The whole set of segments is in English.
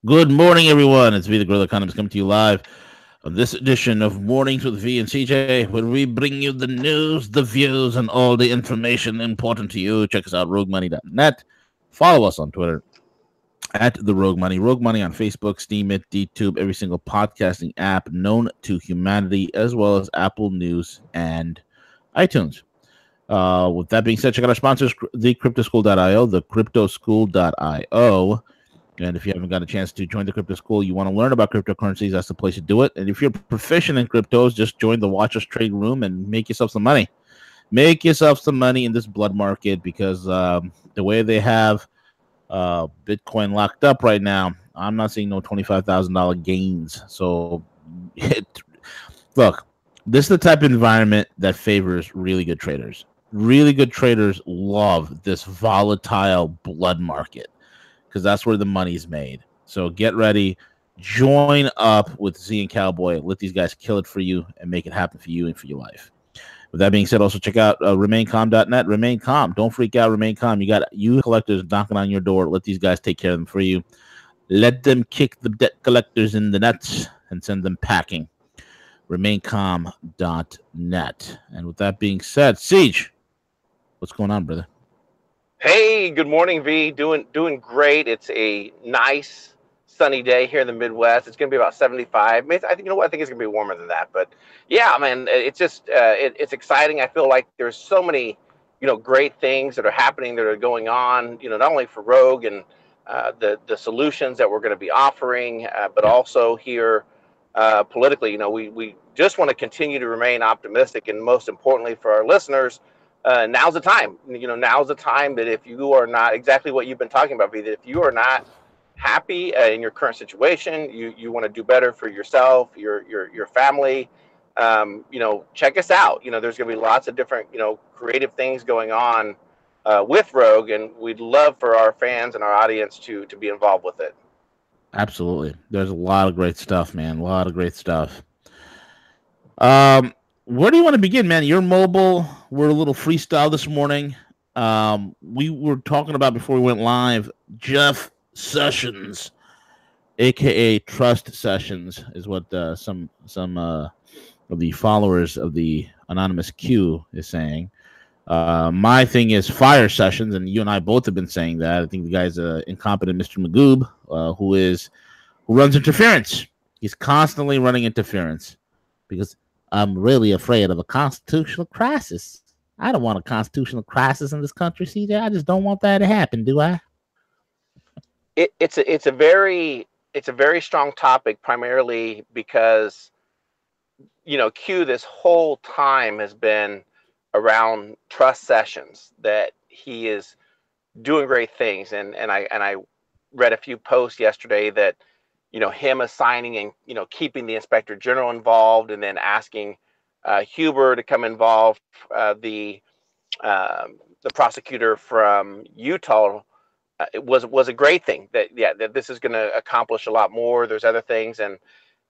Good morning, everyone. It's V, the Gorilla Economist, coming to you live on this edition of Mornings with V and CJ, where we bring you the news, the views, and all the information important to you. Check us out, roguemoney.net. Follow us on Twitter at the Rogue Money. Rogue Money on Facebook, Steam it, DTube, every single podcasting app known to humanity, as well as Apple News and iTunes. With that being said, check out our sponsors, thecryptoschool.io, thecryptoschool.io. And if you haven't got a chance to join the crypto school, you want to learn about cryptocurrencies, that's the place to do it. And if you're proficient in cryptos, just join the Watchers Trade Room and make yourself some money. Make yourself some money in this blood market because the way they have Bitcoin locked up right now, I'm not seeing no $25,000 gains. So, look, this is the type of environment that favors really good traders. Really good traders love this volatile blood market because that's where the money's made. So get ready, join up with Z and Cowboy, let these guys kill it for you and make it happen for you and for your life. With that being said, also check out remaincalm.net. Remain calm. Don't freak out. Remain calm. You got you collectors knocking on your door. Let these guys take care of them for you. Let them kick the debt collectors in the nuts and send them packing. Remaincalm.net. And with that being said, Siege, what's going on, brother? Hey, good morning, V. Doing great. It's a nice sunny day here in the Midwest. It's going to be about 75. I think I think it's going to be warmer than that. But yeah, man, it's just it's exciting. I feel like there's so many great things that are happening that are going on. Not only for Rogue and the solutions that we're going to be offering, but Yeah, also here politically. We just want to continue to remain optimistic, and most importantly for our listeners, now's the time. Now's the time that if you are not exactly what you've been talking about, that if you are not happy in your current situation, you want to do better for yourself, your family. Check us out. There's going to be lots of different creative things going on with Rogue, and we'd love for our fans and our audience to be involved with it. absolutely. There's a lot of great stuff, man. A lot of great stuff. Um, where do you want to begin, man? You're mobile. We're a little freestyle this morning. We were talking about before we went live. Jeff Sessions, aka Trust Sessions, is what some of the followers of the anonymous Q is saying. My thing is Fire Sessions, and you and I both have been saying that. I think the guy's incompetent Mr. Magoob, who runs interference. He's constantly running interference because I'm really afraid of a constitutional crisis. I don't want a constitutional crisis in this country, CJ. I just don't want that to happen, do I? It's a very strong topic, primarily because Q this whole time has been around Trust Sessions, that he is doing great things, and I read a few posts yesterday that him assigning and keeping the inspector general involved, and then asking Huber to come involved, the prosecutor from Utah. It was a great thing, that this is going to accomplish a lot more. There's other things, and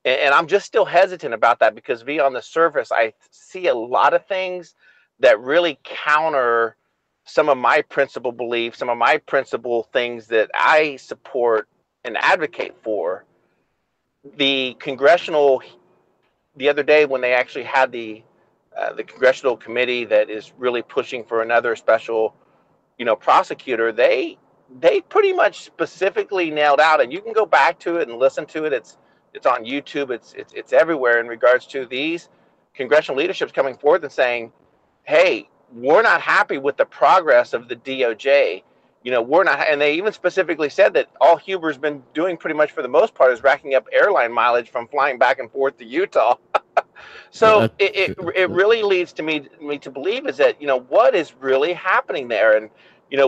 I'm just still hesitant about that because, V, on the surface, I see a lot of things that really counter some of my principal beliefs, some of my principal things that I support and advocate for. The congressional, the other day when they actually had the congressional committee that is really pushing for another special prosecutor, they pretty much specifically nailed out, and you can go back to it and listen to it. It's on YouTube. It's everywhere, in regards to these congressional leaderships coming forth and saying, "Hey, we're not happy with the progress of the DOJ. We're not." And they even specifically said that all Huber's been doing, pretty much for the most part, is racking up airline mileage from flying back and forth to Utah. Uh, So it really leads to me to believe is that what is really happening there. And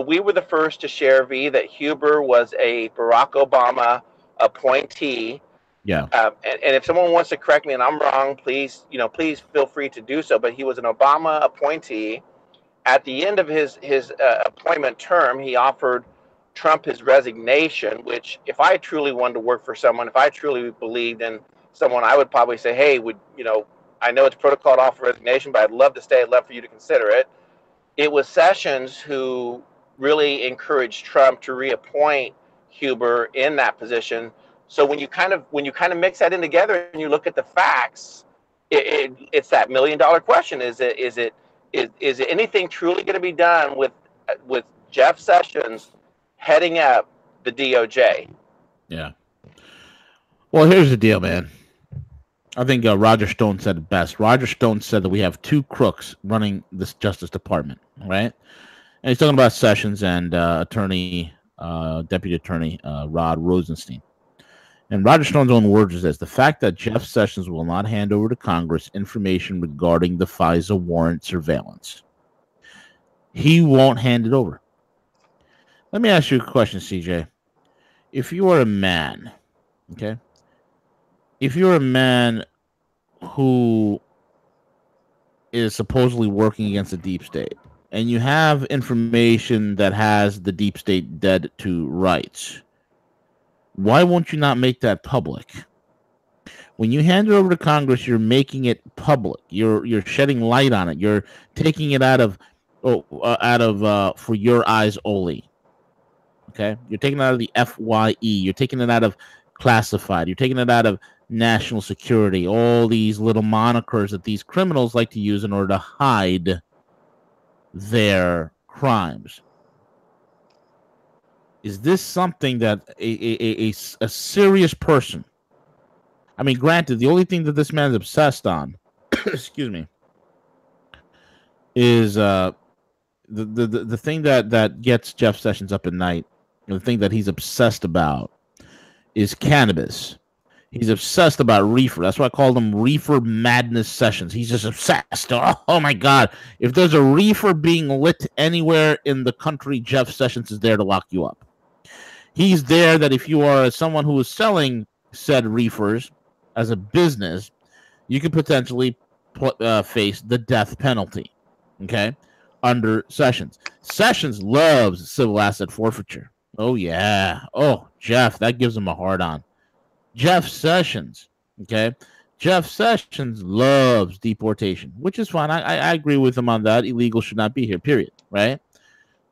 we were the first to share, V, that Huber was a Barack Obama appointee. yeah, And if someone wants to correct me and I'm wrong, please feel free to do so. But he was an Obama appointee. At the end of his appointment term, he offered Trump his resignation. Which, if I truly wanted to work for someone, if I truly believed in someone, I would probably say, "Hey, I know it's protocol to offer resignation, but I'd love to stay. I'd love for you to consider it." It was Sessions who really encouraged Trump to reappoint Huber in that position, So when you kind of mix that in together and you look at the facts, it's that $1 million question: is it anything truly going to be done with Jeff Sessions heading up the DOJ? Yeah. Well, here's the deal, man. I think Roger Stone said it best. Roger Stone said that we have two crooks running this Justice Department, right? And he's talking about Sessions and Deputy Attorney Rod Rosenstein. And Roger Stone's own words is this: the fact that Jeff Sessions will not hand over to Congress information regarding the FISA warrant surveillance. He won't hand it over. Let me ask you a question, CJ. If you are a man, okay? If you're a man who is supposedly working against the deep state, and you have information that has the deep state dead to rights, why won't you not make that public? When you hand it over to Congress, you're making it public. You're shedding light on it. You're taking it out of for your eyes only. Okay, you're taking it out of the FYE. You're taking it out of classified. You're taking it out of national security. All these little monikers that these criminals like to use in order to hide their crimes. Is this something that a serious person? I mean, granted, the only thing that this man's obsessed on, excuse me, is the thing that gets Jeff Sessions up at night. The thing that he's obsessed about is cannabis. He's obsessed about reefer. That's why I call him Reefer Madness Sessions. He's just obsessed. Oh my God. If there's a reefer being lit anywhere in the country, Jeff Sessions is there to lock you up. He's there that if you are someone who is selling said reefers as a business, you could potentially face the death penalty, okay, under Sessions. Sessions loves civil asset forfeiture. Oh, yeah. Oh, Jeff, that gives him a hard-on. Jeff Sessions, okay? Jeff Sessions loves deportation, which is fine. I agree with him on that. Illegal should not be here, period, right?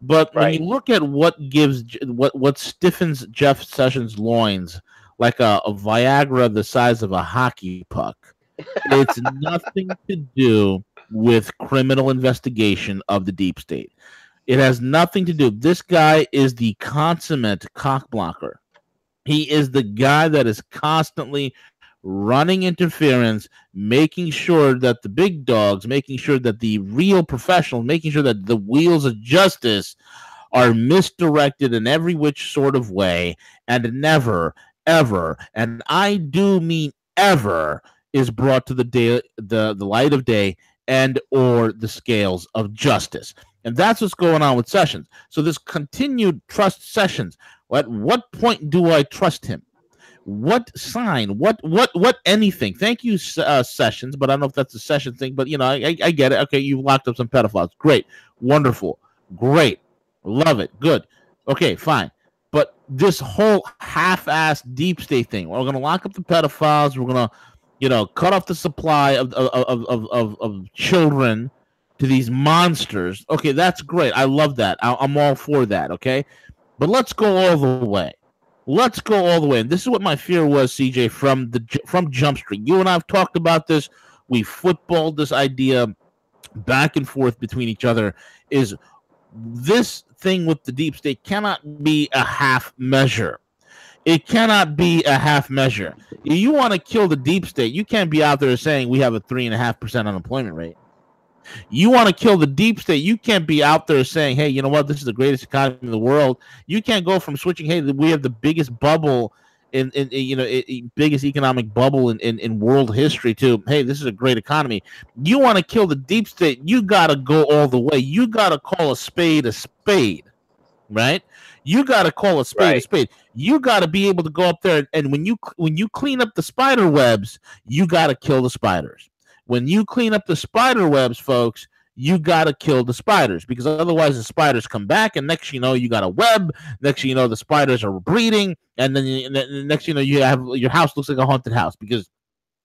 But when you look at what stiffens Jeff Sessions' loins like a Viagra the size of a hockey puck, it's nothing to do with criminal investigation of the deep state. It has nothing to do. This guy is the consummate cock blocker. He is the guy that is constantly running interference, making sure that the big dogs, making sure that the real professionals, making sure that the wheels of justice are misdirected in every which sort of way, and never, ever, and I do mean ever, is brought to the light of day and or the scales of justice. And that's what's going on with Sessions. So this continued trust Sessions. At what point do I trust him? What sign? What anything? Thank you, Sessions, but I don't know if that's a Sessions thing, but, you know, I get it. Okay, you've locked up some pedophiles. Great. Wonderful. Great. Love it. Good. Okay, fine. But this whole half-assed deep state thing, we're going to lock up the pedophiles. We're going to, you know, cut off the supply of children to these monsters. Okay, that's great. I love that. I'm all for that, okay? But let's go all the way. Let's go all the way. And this is what my fear was, CJ, from Jump Street. You and I have talked about this. We footballed this idea back and forth between each other. Is this thing with the deep state cannot be a half measure. It cannot be a half measure. If you want to kill the deep state, you can't be out there saying we have a 3.5% unemployment rate. You want to kill the deep state, you can't be out there saying, hey, you know what, this is the greatest economy in the world. You can't go from switching, hey, we have the biggest bubble biggest economic bubble in world history to, hey, this is a great economy. You want to kill the deep state, you got to go all the way. You got to call a spade, right? You got to call a spade a spade. You got to be able to go up there, and when you clean up the spider webs, you got to kill the spiders. When you clean up the spider webs, folks, you got to kill the spiders, because otherwise the spiders come back, and next you know, you got a web. Next you know, the spiders are breeding, and then next you know, you have your house looks like a haunted house because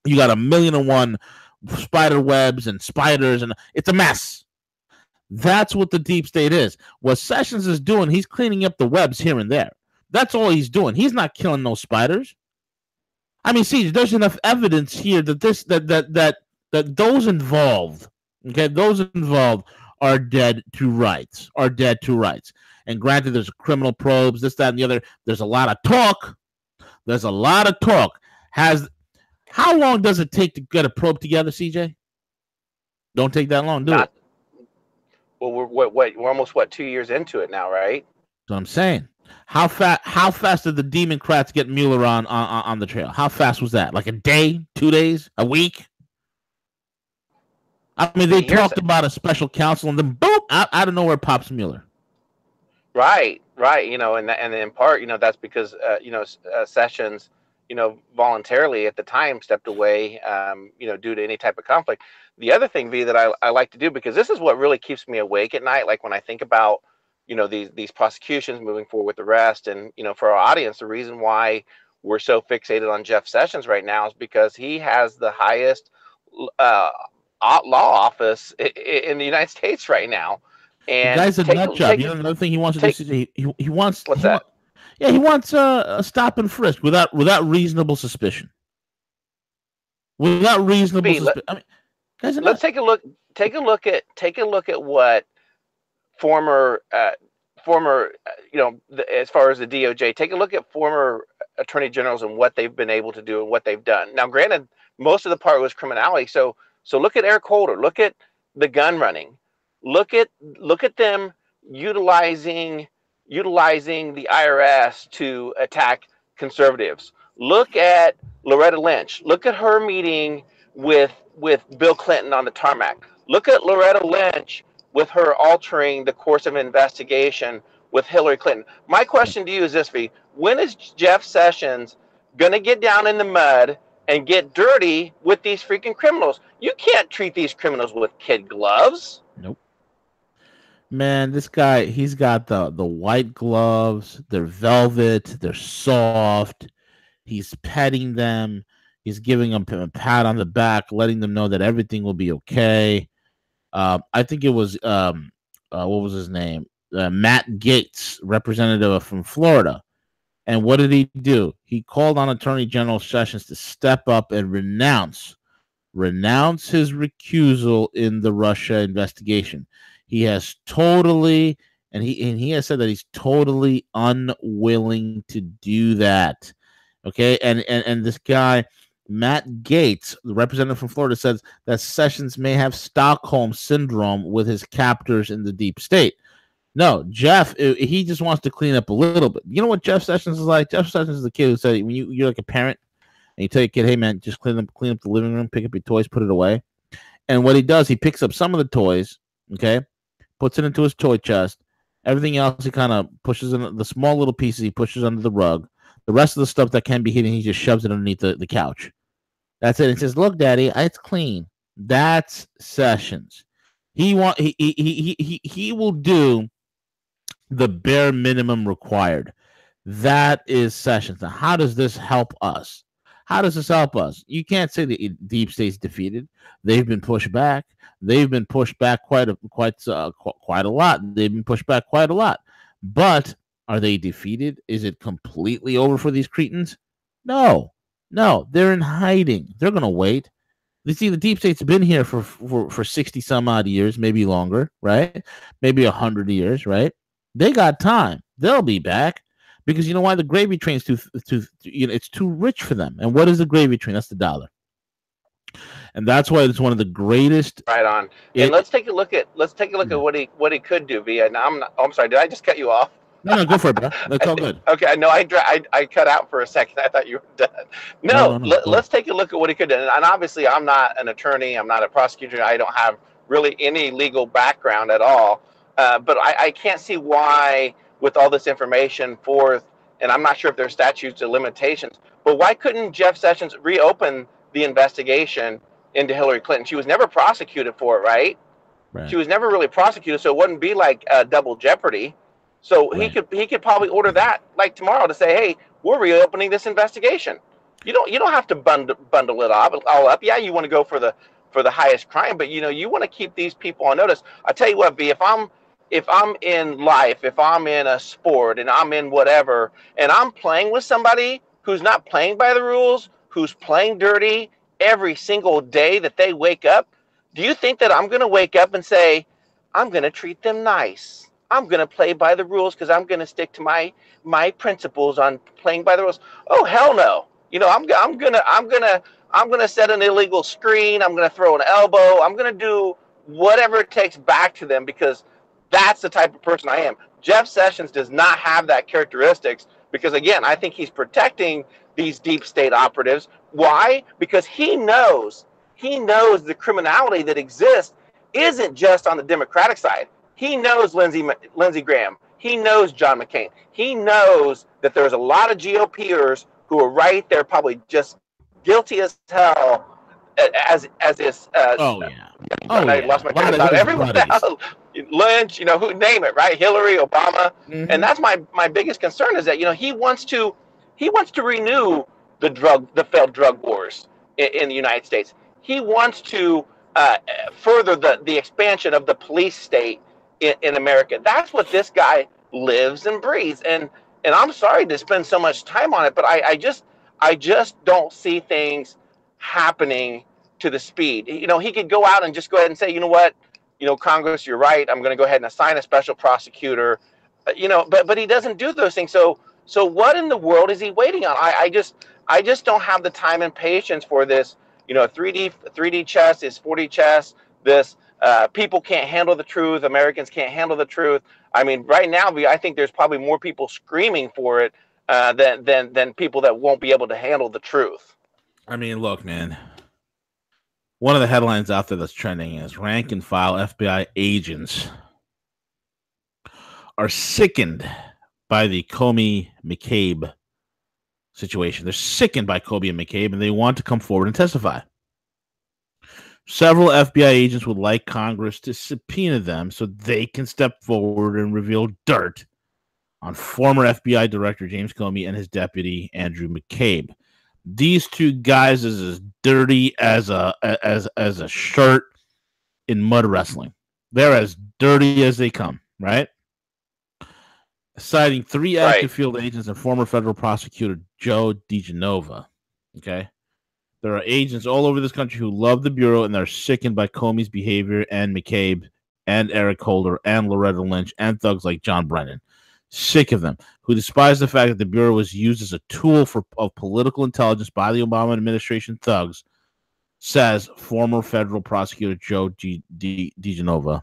you got 1,000,001 spider webs and spiders, and it's a mess. That's what the deep state is. What Sessions is doing, he's cleaning up the webs here and there. That's all he's doing. He's not killing no spiders. I mean, see, there's enough evidence here that that those involved, okay, those involved are dead to rights, And granted, there's criminal probes, this, that, and the other. There's a lot of talk. How long does it take to get a probe together, CJ? Don't take that long, do it. Well, we're almost 2 years into it now, right? That's what I'm saying. How fast did the Democrats get Mueller on the trail? How fast was that? Like a day, 2 days, a week? I mean, they talked about a special counsel, and then boom, out of nowhere pops Mueller. Right. You know, and in part, you know, that's because Sessions, you know, voluntarily at the time stepped away, you know, due to any type of conflict. The other thing, V, that I like to do, because this is what really keeps me awake at night, like when I think about, you know, these prosecutions moving forward with arrest, and, you know, for our audience, the reason why we're so fixated on Jeff Sessions right now is because he has the highest law office in the United States right now. And the guy's a nut job. You know, another thing he wants to do, he wants what's that? He wants a stop and frisk without reasonable suspicion. Without reasonable suspicion. I mean, guys, let's take a look. Take a look at what former, you know, as far as the DOJ. Take a look at former attorney generals and what they've been able to do and what they've done. Now, granted, most of the part was criminality. So look at Eric Holder. Look at the gun running. Look at them utilizing the IRS to attack conservatives. Look at Loretta Lynch. Look at her meeting with Bill Clinton on the tarmac. Look at Loretta Lynch with her altering the course of investigation with Hillary Clinton. My question to you is this, V. When is Jeff Sessions going to get down in the mud and get dirty with these freaking criminals? You can't treat these criminals with kid gloves. Nope. Man, this guy, he's got the white gloves. They're velvet. They're soft. He's petting them. He's giving them a pat on the back, letting them know that everything will be okay. I think it was, what was his name? Matt Gaetz, representative from Florida. And what did he do? He called on Attorney General Sessions to step up and renounce his recusal in the Russia investigation. He has totally, and he has said that he's totally unwilling to do that. Okay, and this guy, Matt Gaetz, the representative from Florida, says that Sessions may have Stockholm syndrome with his captors in the deep state. No, Jeff, he just wants to clean up a little bit. You know what Jeff Sessions is like? Jeff Sessions is the kid who said, when you're like a parent and you tell your kid, hey, man, just clean up the living room, pick up your toys, put it away. And what he does, he picks up some of the toys, okay, puts it into his toy chest. Everything else, he kind of pushes in the small little pieces, he pushes under the rug. The rest of the stuff that can be hidden, he just shoves it underneath the couch. That's it. He says, look, Daddy, it's clean. That's Sessions. He will do the bare minimum required. That is Sessions. Now, how does this help us? How does this help us? You can't say the deep state's defeated. They've been pushed back. They've been pushed back quite a lot. They've been pushed back quite a lot. But are they defeated? Is it completely over for these cretins? No, they're in hiding. They're going to wait. You see, the deep state's been here for 60 some odd years, maybe longer, right? Maybe 100 years, right? They got time. They'll be back because you know why? The gravy train's it's too rich for them. And what is the gravy train? That's the dollar. And that's why it's one of the greatest. Right on. And let's take a look at what he could do. Via. Now I'm sorry. Did I just cut you off? No, go for it, bro. That's all good. Okay, no, I cut out for a second. I thought you were done. No. Let's take a look at what he could do. And obviously, I'm not an attorney. I'm not a prosecutor. I don't have really any legal background at all. But I can't see why, with all this information forth, and I'm not sure if there's statutes or limitations, but why couldn't Jeff Sessions reopen the investigation into Hillary Clinton? She was never prosecuted for it, right? She was never really prosecuted, so it wouldn't be like double jeopardy. So he could probably order that like tomorrow to say, hey, we're reopening this investigation. You don't have to bundle it all up. Yeah, you want to go for the highest crime, but you want to keep these people on notice. I tell you what, B, if I'm in life, if I'm in a sport and I'm in whatever, and I'm playing with somebody who's not playing by the rules, who's playing dirty every single day that they wake up, do you think that I'm going to wake up and say, I'm going to treat them nice? I'm going to play by the rules because I'm going to stick to my principles on playing by the rules. Oh, hell no. I'm gonna set an illegal screen. I'm gonna throw an elbow. I'm gonna do whatever it takes back to them because that's the type of person I am. Jeff Sessions does not have that characteristics because, again, I think he's protecting these deep state operatives. Why? Because he knows the criminality that exists isn't just on the Democratic side. He knows Lindsey Graham. He knows John McCain. He knows that there's a lot of GOPers who are right there, probably just guilty as hell, as is. I lost my train of thought. Everyone else, Lynch, who name it, right? Hillary, Obama, and that's my biggest concern is that he wants to renew the failed drug wars in the United States. He wants to further the expansion of the police state in America. That's what this guy lives and breathes. And I'm sorry to spend so much time on it, but I just don't see things happening to the speed. He could go out and just go ahead and say, you know what, Congress, you're right. I'm going to go ahead and assign a special prosecutor. But he doesn't do those things. So what in the world is he waiting on? I just don't have the time and patience for this. 3D chess is 4D chess. This people can't handle the truth. Americans can't handle the truth. I mean, right now, I think there's probably more people screaming for it than people that won't be able to handle the truth. I mean, look, man. One of the headlines out there that's trending is rank and file FBI agents are sickened by the Comey McCabe situation. They're sickened by Comey and McCabe, and they want to come forward and testify. Several FBI agents would like Congress to subpoena them so they can step forward and reveal dirt on former FBI Director James Comey and his deputy Andrew McCabe. These two guys is as dirty as a shirt in mud wrestling. They're as dirty as they come, right? Citing 3 active field agents and former federal prosecutor Joe DiGenova. Okay. There are agents all over this country who love the Bureau and they're sickened by Comey's behavior and McCabe and Eric Holder and Loretta Lynch and thugs like John Brennan. Sick of them, who despise the fact that the Bureau was used as a tool of political intelligence by the Obama administration thugs, says former federal prosecutor Joe DiGenova.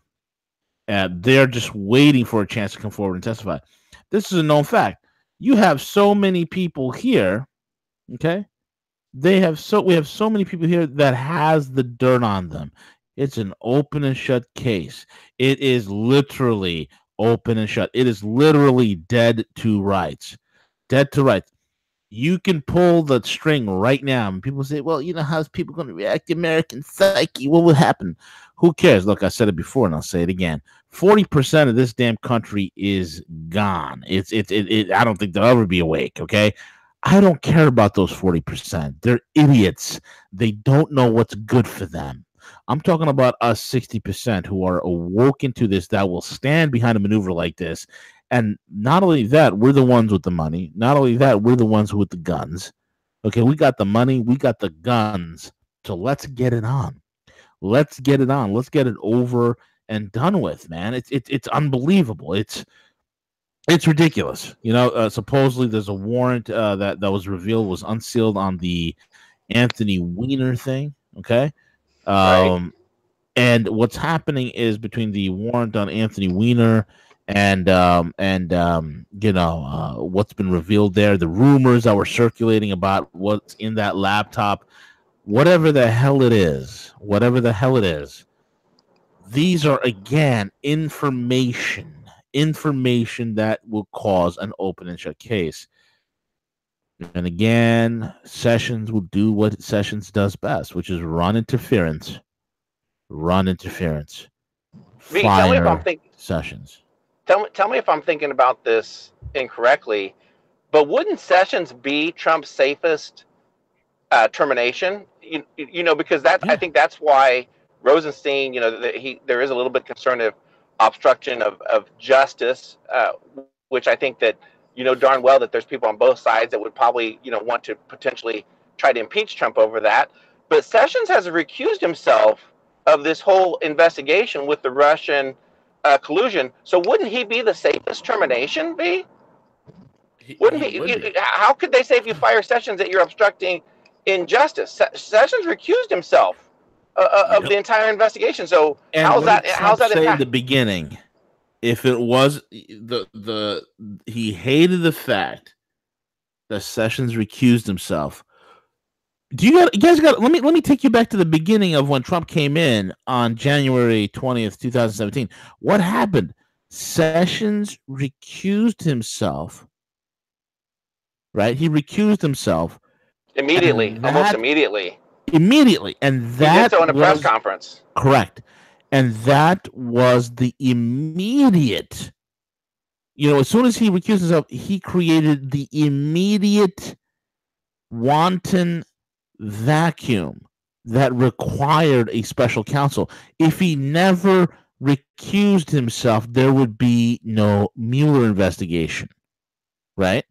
And they're just waiting for a chance to come forward and testify. This is a known fact. You have so many people here, okay? We have so many people here that has the dirt on them. It's an open and shut case. It is literally open and shut. It is literally dead to rights. Dead to rights. You can pull the string right now. And people say, well, how's people going to react? The American psyche. What will happen? Who cares? Look, I said it before and I'll say it again. 40% of this damn country is gone. I don't think they'll ever be awake, okay? I don't care about those 40%. They're idiots. They don't know what's good for them. I'm talking about us 60% who are awoken to this, that will stand behind a maneuver like this. And not only that, we're the ones with the money. Not only that, we're the ones with the guns. Okay, we got the money, we got the guns. So let's get it on. Let's get it on. Let's get it over and done with, man. It's unbelievable. It's ridiculous. Supposedly there's a warrant that was revealed was unsealed on the Anthony Weiner thing. Okay. Right. And what's happening is between the warrant on Anthony Weiner and what's been revealed there, the rumors that were circulating about what's in that laptop, whatever the hell it is, these are again information that will cause an open and shut case. And again, Sessions will do what Sessions does best, which is run interference. Tell me if I'm thinking Sessions. Tell me if I'm thinking about this incorrectly, but wouldn't Sessions be Trump's safest termination? Because I think that's why Rosenstein, there is a little bit concerned of obstruction of justice, which I think that darn well that there's people on both sides that would probably want to potentially try to impeach Trump over that. But Sessions has recused himself of this whole investigation with the Russian collusion. So wouldn't he be the safest termination, V? Wouldn't He would be. how could they say if you fire Sessions that you're obstructing injustice? Sessions recused himself of the entire investigation. So and how's that? How's that say in the beginning? If it was he hated the fact that Sessions recused himself. You guys got let me take you back to the beginning of when Trump came in on January 20th, 2017. What happened? Sessions recused himself. Right? He recused himself immediately, almost immediately. Immediately. And that he did so in a press conference. Correct. And that was the immediate, as soon as he recused himself, he created the immediate wanton vacuum that required a special counsel. If he never recused himself, there would be no Mueller investigation, right?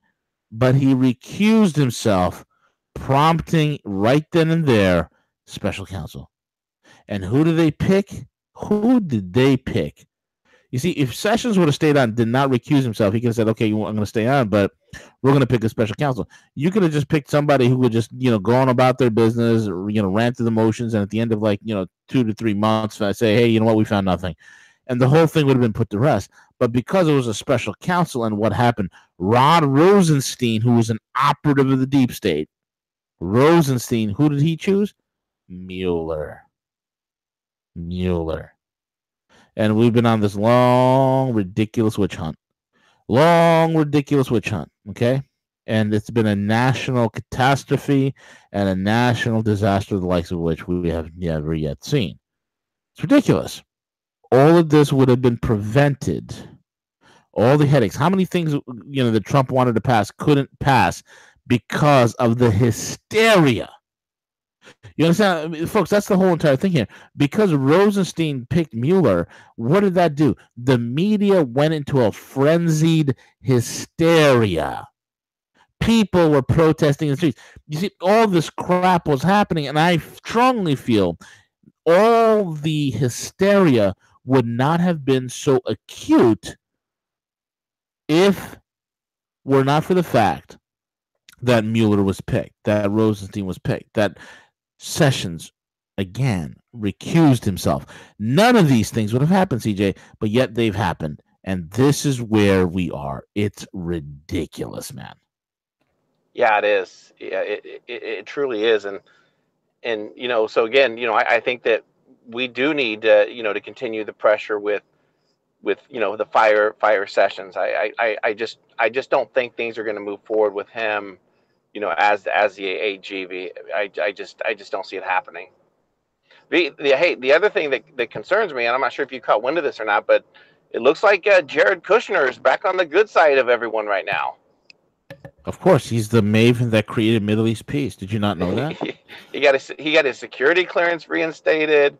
But he recused himself, prompting right then and there special counsel. And who did they pick? Who did they pick? You see, if Sessions would have stayed on, did not recuse himself, he could have said, okay, I'm going to stay on, but we're going to pick a special counsel. You could have just picked somebody who would just, go on about their business, or, ran through the motions, and at the end of 2 to 3 months, say, hey, you know what, we found nothing. And the whole thing would have been put to rest. But because it was a special counsel, and what happened, Rod Rosenstein, who was an operative of the deep state, Rosenstein, who did he choose? Mueller. And we've been on this long, ridiculous witch hunt. Okay? And it's been a national catastrophe and a national disaster, the likes of which we have never yet seen. It's ridiculous. All of this would have been prevented. All the headaches. How many things, that Trump wanted to pass couldn't pass because of the hysteria? You understand, folks? That's the whole entire thing here. Because Rosenstein picked Mueller, what did that do? The media went into a frenzied hysteria. People were protesting in the streets. You see, all this crap was happening, and I strongly feel all the hysteria would not have been so acute if were not for the fact that Mueller was picked, that Rosenstein was picked, that Sessions, again, recused himself. None of these things would have happened, CJ, but yet they've happened. And this is where we are. It's ridiculous, man. Yeah, it is. Yeah, it truly is. And so again, I think that we do need to continue the pressure with the fire Sessions. I just don't think things are going to move forward with him, as the AG. I just don't see it happening. The other thing that concerns me, and I'm not sure if you caught wind of this or not, but it looks like Jared Kushner is back on the good side of everyone right now. Of course, he's the maven that created Middle East peace. Did you not know that? he got his security clearance reinstated.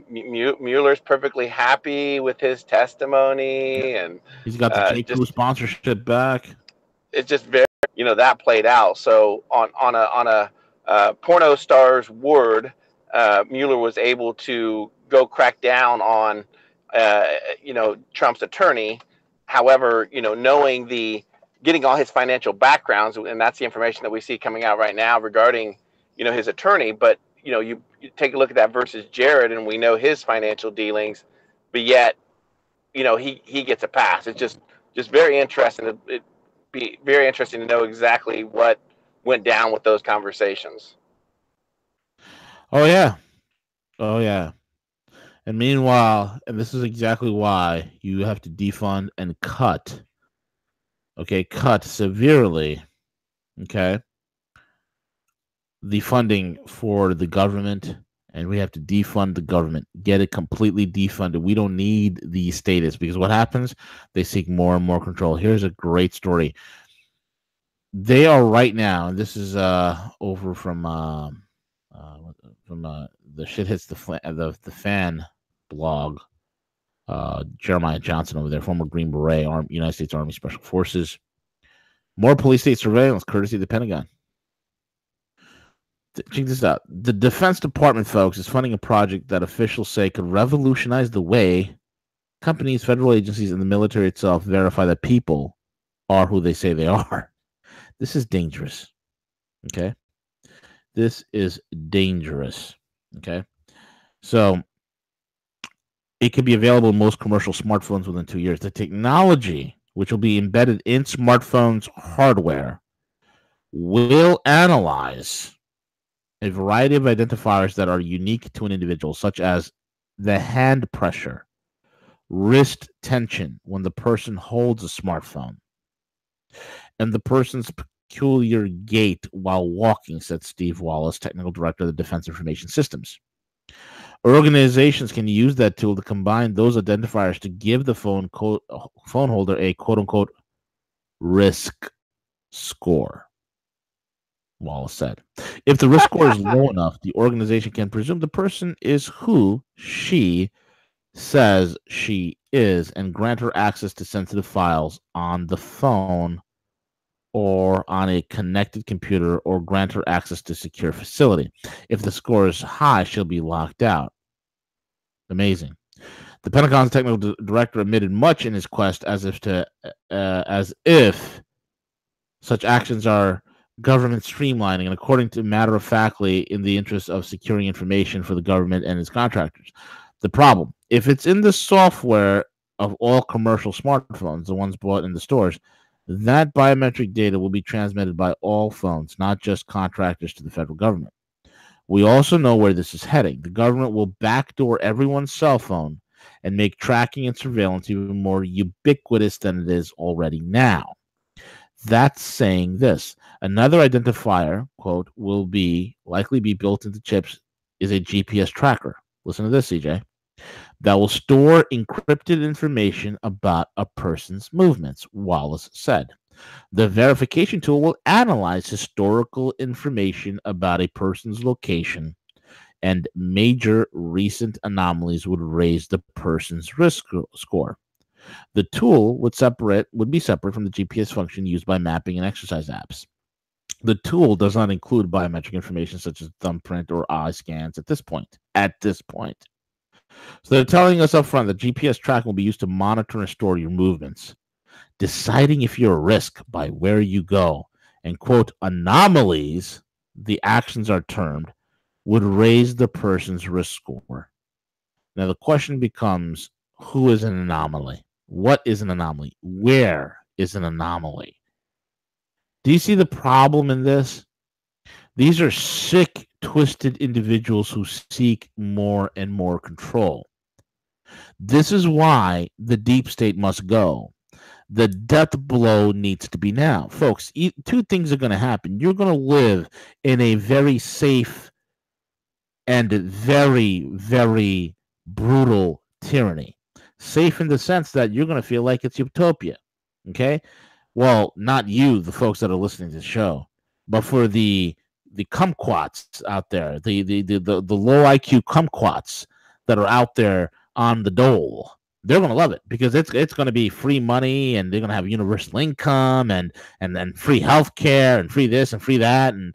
Mueller's perfectly happy with his testimony, and he's got the J.Crew sponsorship back. It's just very, that played out. So on a porno star's word, Mueller was able to go crack down on Trump's attorney. However, knowing getting all his financial backgrounds, and that's the information that we see coming out right now regarding his attorney. But you take a look at that versus Jared, and we know his financial dealings, but yet he gets a pass. It's just very interesting. It'd be very interesting to know exactly what went down with those conversations. Oh yeah. And meanwhile, and this is exactly why you have to defund and cut. Okay, cut severely. Okay. The funding for the government, and we have to defund the government, get it completely defunded. We don't need the statists, because what happens? They seek more and more control. Here's a great story. They are right now, and this is over from the Shit Hits the Fan blog. Jeremiah Johnson over there, former Green Beret, United States Army Special Forces. More police state surveillance, courtesy of the Pentagon. Check this out. The Defense Department, folks, is funding a project that officials say could revolutionize the way companies, federal agencies, and the military itself verify that people are who they say they are. This is dangerous. Okay? This is dangerous. Okay? So, it could be available in most commercial smartphones within 2 years. The technology, which will be embedded in smartphones' hardware, will analyze a variety of identifiers that are unique to an individual, such as the hand pressure, wrist tension when the person holds a smartphone, and the person's peculiar gait while walking, said Steve Wallace, technical director of the Defense Information Systems. Organizations can use that tool to combine those identifiers to give the phone holder a quote-unquote risk score, Wallace said. If the risk score is low enough, the organization can presume the person is who she says she is and grant her access to sensitive files on the phone or on a connected computer, or grant her access to secure facility. If the score is high, she'll be locked out. Amazing. The Pentagon's technical director admitted much in his quest as if such actions are government streamlining and, according to matter of factly, in the interest of securing information for the government and its contractors. The problem, if it's in the software of all commercial smartphones, the ones bought in the stores, that biometric data will be transmitted by all phones, not just contractors, to the federal government. We also know where this is heading. The government will backdoor everyone's cell phone and make tracking and surveillance even more ubiquitous than it is already now. That's saying this. Another identifier, quote, will likely be built into chips is a GPS tracker. Listen to this, CJ. That will store encrypted information about a person's movements, Wallace said. The verification tool will analyze historical information about a person's location, and major recent anomalies would raise the person's risk score. The tool would be separate from the GPS function used by mapping and exercise apps. The tool does not include biometric information such as thumbprint or eye scans at this point. So they're telling us up front that GPS tracking will be used to monitor and store your movements, deciding if you're a risk by where you go. And, quote, anomalies, the actions are termed, would raise the person's risk score. Now, the question becomes, who is an anomaly? What is an anomaly? Where is an anomaly? Do you see the problem in this? These are sick, twisted individuals who seek more and more control. This is why the deep state must go. The death blow needs to be now. Folks, two things are going to happen. You're going to live in a very safe and very, very brutal tyranny. Safe in the sense that you're going to feel like it's utopia. Okay? Well, not you, the folks that are listening to the show, but for the kumquats out there, the low IQ kumquats that are out there on the dole, they're going to love it because it's going to be free money, and they're going to have universal income and free health care and free this and free that, and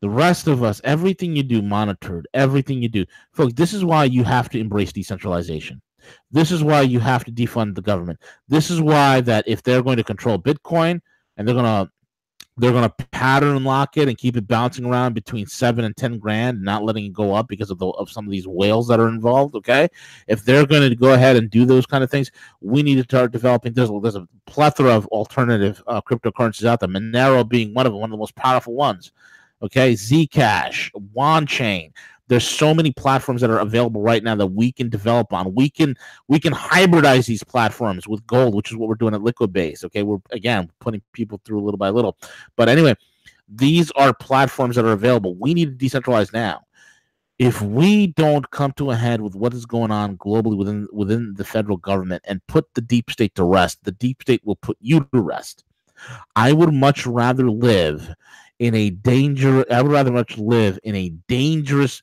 the rest of us, everything you do monitored, everything you do. Folks, this is why you have to embrace decentralization. This is why you have to defund the government. This is why that if they're going to control Bitcoin and they're going to pattern lock it and keep it bouncing around between 7 and 10 grand, not letting it go up because of some of these whales that are involved. Okay, if they're going to go ahead and do those kind of things, we need to start developing. There's a plethora of alternative cryptocurrencies out there. Monero being one of them, one of the most powerful ones. Okay, Zcash, Wanchain. There's so many platforms that are available right now that we can develop on. We can hybridize these platforms with gold, which is what we're doing at Liquidbase. Okay, we're again putting people through little by little. But anyway, these are platforms that are available. We need to decentralize now. If we don't come to a head with what is going on globally within the federal government and put the deep state to rest, the deep state will put you to rest. I would much rather live in dangerous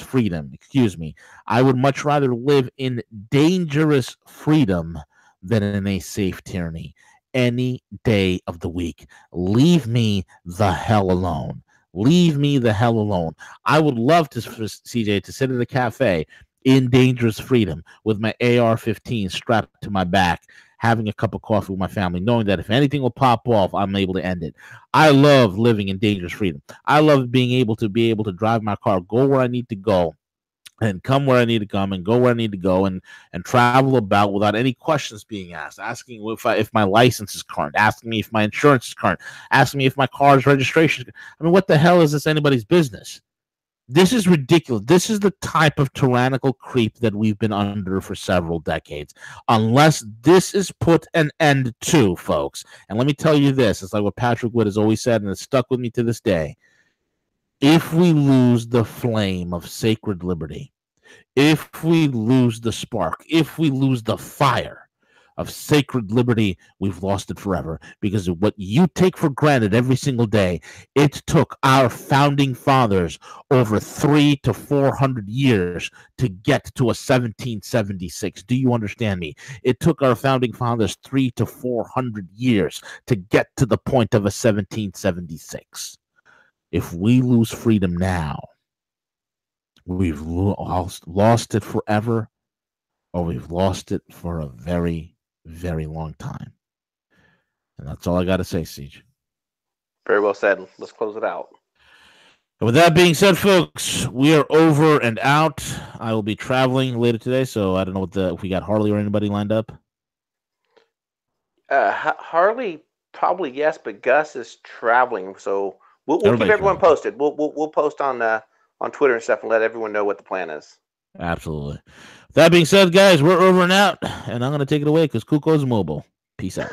freedom. Excuse me. I would much rather live in dangerous freedom than in a safe tyranny any day of the week. Leave me the hell alone. Leave me the hell alone. I would love to, for CJ, to sit at a cafe in dangerous freedom with my AR-15 strapped to my back, having a cup of coffee with my family, knowing that if anything will pop off, I'm able to end it. I love living in dangerous freedom. I love being able to drive my car, go where I need to go, and come where I need to come and go where I need to go, and travel about without any questions being asked, asking if my license is current, asking me if my insurance is current, asking me if my car's registration. I mean, what the hell is this anybody's business? This is ridiculous. This is the type of tyrannical creep that we've been under for several decades. Unless this is put an end to, folks. And let me tell you this, it's like what Patrick Wood has always said, and it's stuck with me to this day. If we lose the flame of sacred liberty, if we lose the spark, if we lose the fire of sacred liberty, we've lost it forever. Because of what you take for granted every single day, it took our founding fathers over 300 to 400 years to get to a 1776. Do you understand me? It took our founding fathers 300 to 400 years to get to the point of a 1776. If we lose freedom now, we've lost it forever, or we've lost it for a very, very long time. And that's all I got to say, Siege. Very well said. Let's close it out. And with that being said, folks, we are over and out. I will be traveling later today, so I don't know if we got Harley or anybody lined up. Harley, probably yes, but Gus is traveling, so we'll keep everyone posted. We'll post on Twitter and stuff and let everyone know what the plan is. Absolutely. That being said, guys, we're over and out, and I'm going to take it away because Kuko's mobile. Peace out.